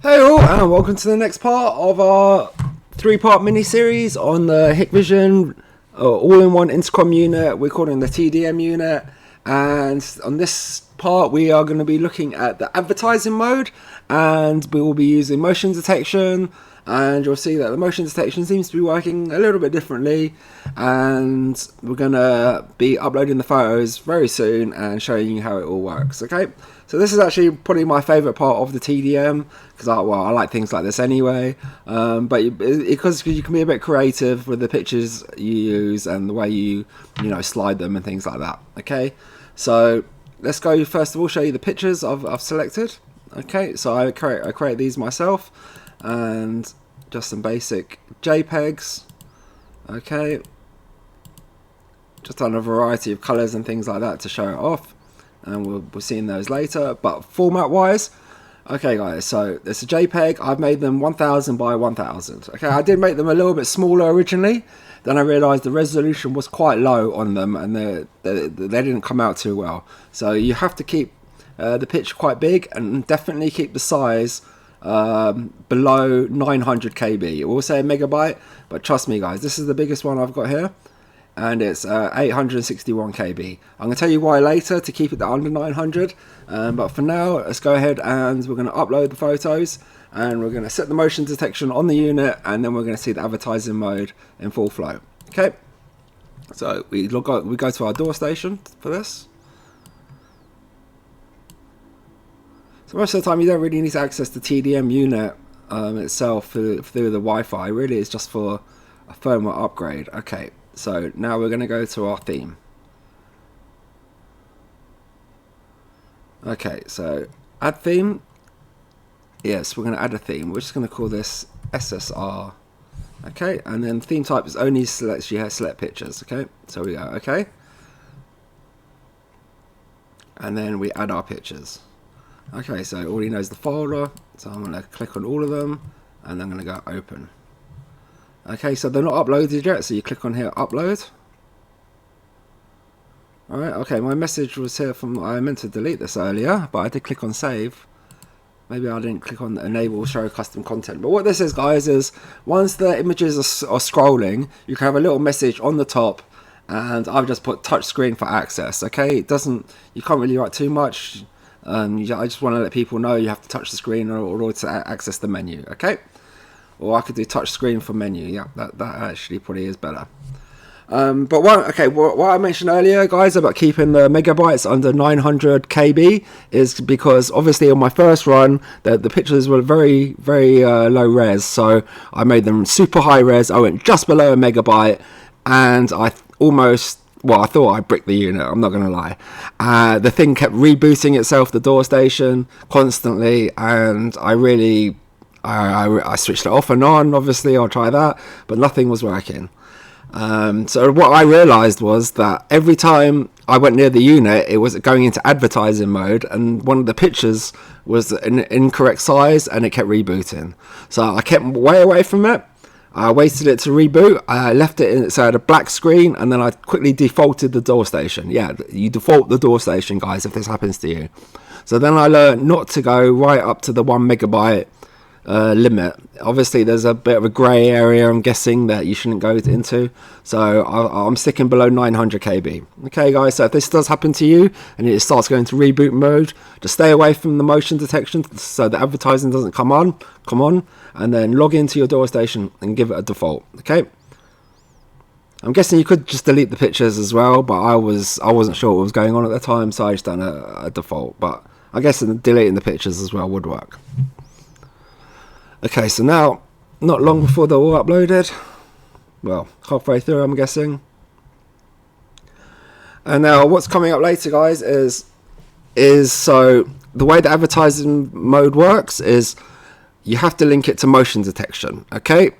Hey all, and welcome to the next part of our three-part mini-series on the Hikvision all-in-one intercom unit. We're calling the TDM unit, and on this part we are going to be looking at the advertising mode, and we will be using motion detection, and you'll see that the motion detection seems to be working a little bit differently, and we're going to be uploading the photos very soon and showing you how it all works. Okay, so this is actually probably my favorite part of the TDM, because I like things like this anyway, but because you can be a bit creative with the pictures you use and the way you slide them and things like that. Okay, so let's go first of all show you the pictures I've selected. Okay, so I create these myself, and just some basic JPEGs. Okay, just on a variety of colors and things like that to show it off, and we'll see those later. But format wise, okay guys, so there's a JPEG. I've made them 1000 by 1000. Okay, I did make them a little bit smaller originally, then I realized the resolution was quite low on them, and they didn't come out too well. So you have to keep the picture quite big, and definitely keep the size below 900 KB. It will say a megabyte, but trust me guys, this is the biggest one I've got here, and it's 861 KB. I'm going to tell you why later to keep it under 900, but for now let's go ahead and we're going to upload the photos, and we're going to set the motion detection on the unit, and then we're going to see the advertising mode in full flow. Okay, so we go to our door station for this. So most of the time you don't really need to access the TDM unit itself through the Wi-Fi. Really, it's just for a firmware upgrade. Okay, so now we're going to go to our theme. Okay, so add theme. Yes, we're going to add a theme. We're just going to call this SSR. Okay, and then theme type is only select pictures. Okay, so we go okay, and then we add our pictures. Okay, so it already knows the folder, so I'm going to click on all of them, and I'm going to go open. Okay, so they're not uploaded yet, so you click on here, upload. Alright, okay, my message was here from, I meant to delete this earlier, but I did click on save. Maybe I didn't click on enable show custom content. But what this is, guys, is once the images are scrolling, you can have a little message on the top, and I've just put touch screen for access. Okay, you can't really write too much. I just want to let people know you have to touch the screen in order to access the menu. Okay, or I could do touch screen for menu. Yeah, that actually probably is better. But what I mentioned earlier, guys, about keeping the megabytes under 900 KB is because obviously on my first run the pictures were very low res, so I made them super high res. I went just below a megabyte, and I thought I bricked the unit, I'm not going to lie. The thing kept rebooting itself, the door station, constantly, and I switched it off and on. Obviously, I'll try that, but nothing was working. So what I realized was that every time I went near the unit, it was going into advertising mode, and one of the pictures was an incorrect size, and it kept rebooting. So I kept way away from it. I waited it to reboot. I left it so I had a black screen, and then I quickly defaulted the door station. Yeah, you default the door station, guys, if this happens to you. So then I learned not to go right up to the 1 megabyte limit. Obviously there's a bit of a grey area, I'm guessing, that you shouldn't go into, so I'm sticking below 900 KB. Okay guys, so if this does happen to you and it starts going to reboot mode, just stay away from the motion detection so the advertising doesn't come on, and then log into your door station and give it a default. Okay, I'm guessing you could just delete the pictures as well, but I wasn't sure what was going on at the time, so I just done a default, but I guess deleting the pictures as well would work. Okay, so now, not long before they're all uploaded, well, halfway through I'm guessing. And now what's coming up later, guys, is so the way the advertising mode works is you have to link it to motion detection. Okay,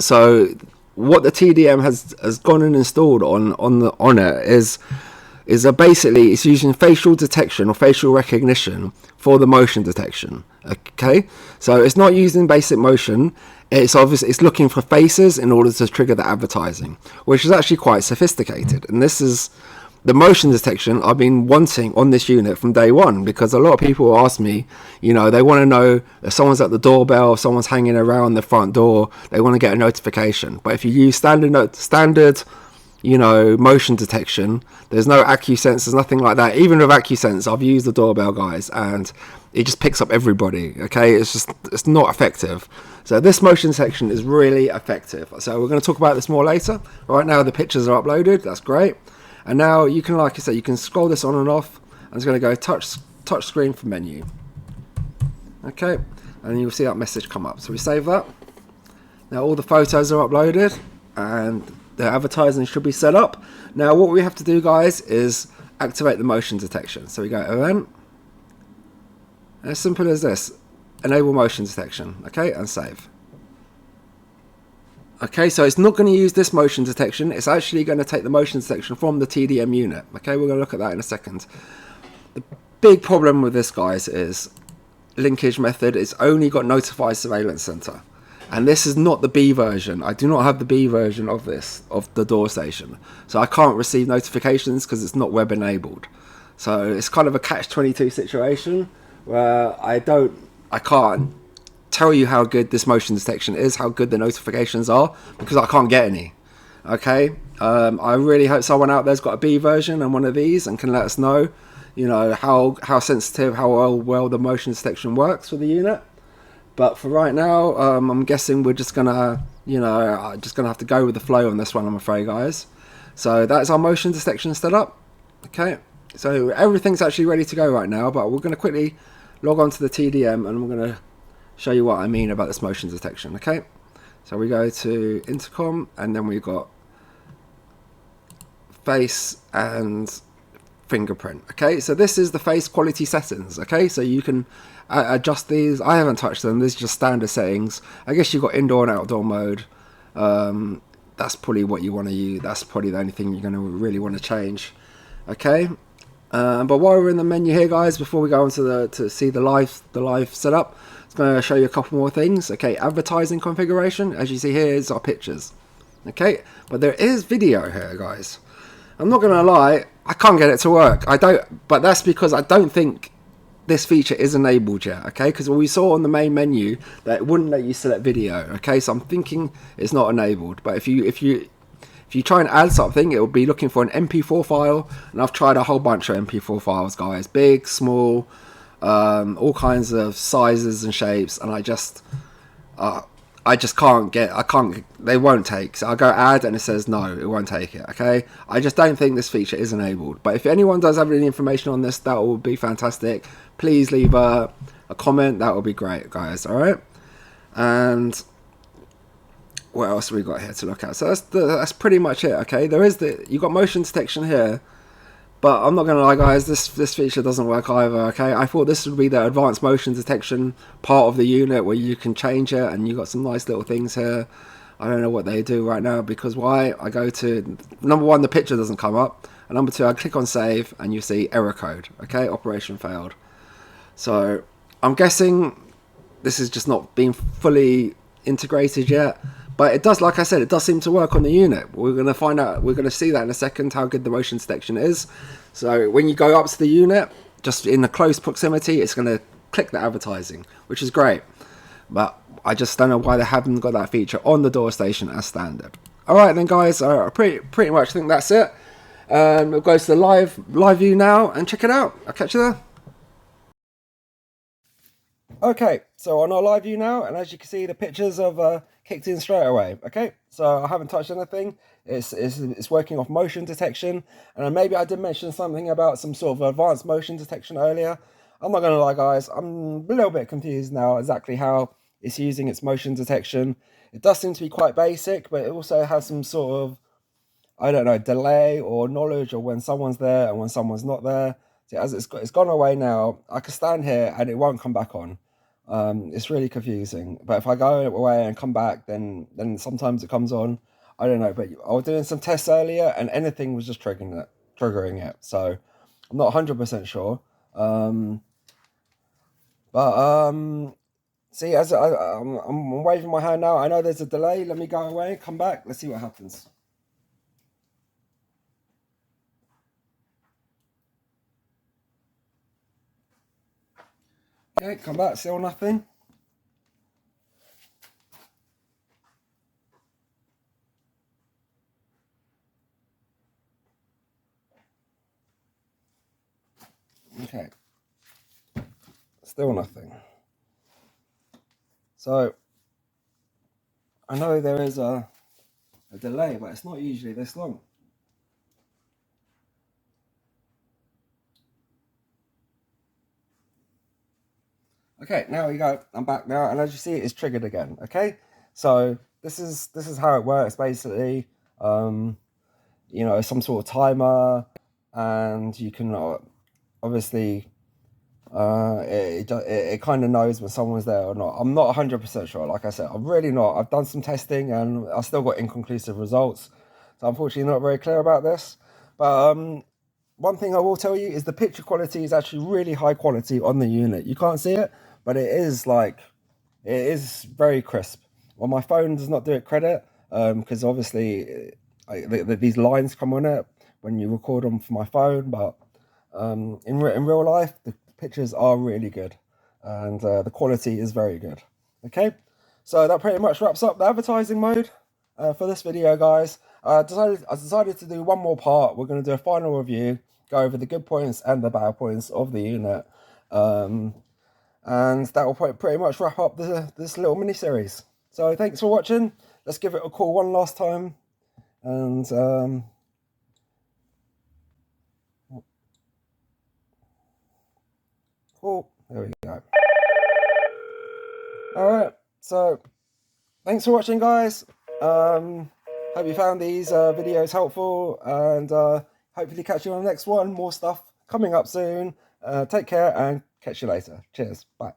so what the TDM has gone and installed on it is basically it's using facial detection or facial recognition for the motion detection. Okay, so it's not using basic motion. It's looking for faces in order to trigger the advertising, which is actually quite sophisticated. And this is the motion detection I've been wanting on this unit from day one, because a lot of people ask me, you know, they want to know if someone's at the doorbell, if someone's hanging around the front door, they want to get a notification. But if you use standard, you know, motion detection, there's no AccuSense, there's nothing like that. Even with AccuSense, I've used the doorbell, guys, and it just picks up everybody. Okay, it's not effective. So this motion detection is really effective. So we're going to talk about this more later. Right now the pictures are uploaded, that's great. And now you can, like I said, you can scroll this on and off. I'm just going to go touch screen for menu. Okay, and you'll see that message come up. So we save that. Now all the photos are uploaded and the advertising should be set up. Now what we have to do, guys, is activate the motion detection. So we go event. And as simple as this, enable motion detection. Okay, and save. Okay, so it's not going to use this motion detection. It's actually going to take the motion detection from the TDM unit. Okay, we're going to look at that in a second. The big problem with this, guys, is linkage method. It's only got notify surveillance center. And this is not the B version. I do not have the B version of this, of the door station. So I can't receive notifications because it's not web enabled. So it's kind of a catch-22 situation where I can't tell you how good this motion detection is, how good the notifications are, because I can't get any. Okay, I really hope someone out there's got a B version and one of these and can let us know, you know, how sensitive, how well the motion detection works for the unit. But for right now, I'm guessing we're just gonna, you know, just gonna have to go with the flow on this one, I'm afraid, guys. So that's our motion detection set up. Okay, so everything's actually ready to go right now, but we're gonna quickly log on to the TDM and we're gonna show you what I mean about this motion detection. Okay, so we go to Intercom and then we've got face and fingerprint. Okay, so this is the face quality settings. Okay, so you can adjust these. I haven't touched them. These are just standard settings. I guess you've got indoor and outdoor mode. That's probably what you want to use. That's probably the only thing you're going to really want to change. Okay, but while we're in the menu here, guys, before we go on to see the live setup, I'm going to show you a couple more things. Okay, advertising configuration. As you see here is our pictures. Okay, but there is video here, guys. I'm not going to lie, I can't get it to work. But that's because I don't think this feature is enabled yet. Okay, because we saw on the main menu that it wouldn't let you select video. Okay, so I'm thinking it's not enabled. But if you try and add something, it will be looking for an MP4 file, and I've tried a whole bunch of MP4 files, guys, big, small, all kinds of sizes and shapes, and I just can't get, they won't take. So I go add and it says no, it won't take it. Okay, I just don't think this feature is enabled. But if anyone does have any information on this, that will be fantastic. Please leave a comment, that would be great, guys. All right, and what else have we got here to look at? So that's pretty much it. Okay, you got motion detection here, but I'm not gonna lie, guys, this feature doesn't work either. Okay, I thought this would be the advanced motion detection part of the unit where you can change it, and you got some nice little things here. I don't know what they do right now, because why? I go to number one, the picture doesn't come up, and number two, I click on save and you see error code. Okay, operation failed. So I'm guessing this is just not being fully integrated yet. But it does, like I said, it does seem to work on the unit. We're going to find out, we're going to see that in a second, how good the motion detection is. So when you go up to the unit, just in a close proximity, it's going to click the advertising, which is great. But I just don't know why they haven't got that feature on the door station as standard. Alright then, guys, I pretty much think that's it. We'll go to the live view now and check it out. I'll catch you there. Okay, so on our live view now, and as you can see, the pictures have kicked in straight away. Okay, so I haven't touched anything. It's working off motion detection, and maybe I did mention something about some sort of advanced motion detection earlier. I'm not gonna lie, guys, I'm a little bit confused now exactly how it's using its motion detection. It does seem to be quite basic, but it also has some sort of, I don't know, delay or knowledge of when someone's there and when someone's not there. So as it's gone away now, I can stand here and it won't come back on. It's really confusing. But if I go away and come back, then sometimes it comes on. I don't know. But I was doing some tests earlier, and anything was just triggering it. So I'm not 100% sure. See, as I'm waving my hand now. I know there's a delay. Let me go away, come back. Let's see what happens. Okay, come back, still nothing. Okay, still nothing. So I know there is a delay, but it's not usually this long. Okay, now we go. I'm back now, and as you see, it's triggered again. Okay, so this is how it works basically. You know, some sort of timer, and you can obviously it kind of knows when someone's there or not. I'm not 100% sure. Like I said, I'm really not. I've done some testing, and I still got inconclusive results. So unfortunately, not very clear about this. But one thing I will tell you is the picture quality is actually really high quality on the unit. You can't see it, but it is very crisp. Well, my phone does not do it credit because obviously these lines come on it when you record them for my phone. But in real life, the pictures are really good, and the quality is very good. Okay, so that pretty much wraps up the advertising mode for this video, guys. I decided to do one more part. We're going to do a final review, go over the good points and the bad points of the unit, and that will pretty much wrap up this little mini series. So thanks for watching. Let's give it a call one last time, and cool. There we go. All right. So thanks for watching, guys. Hope you found these videos helpful, and hopefully catch you on the next one. More stuff coming up soon. Take care and catch you later. Cheers. Bye.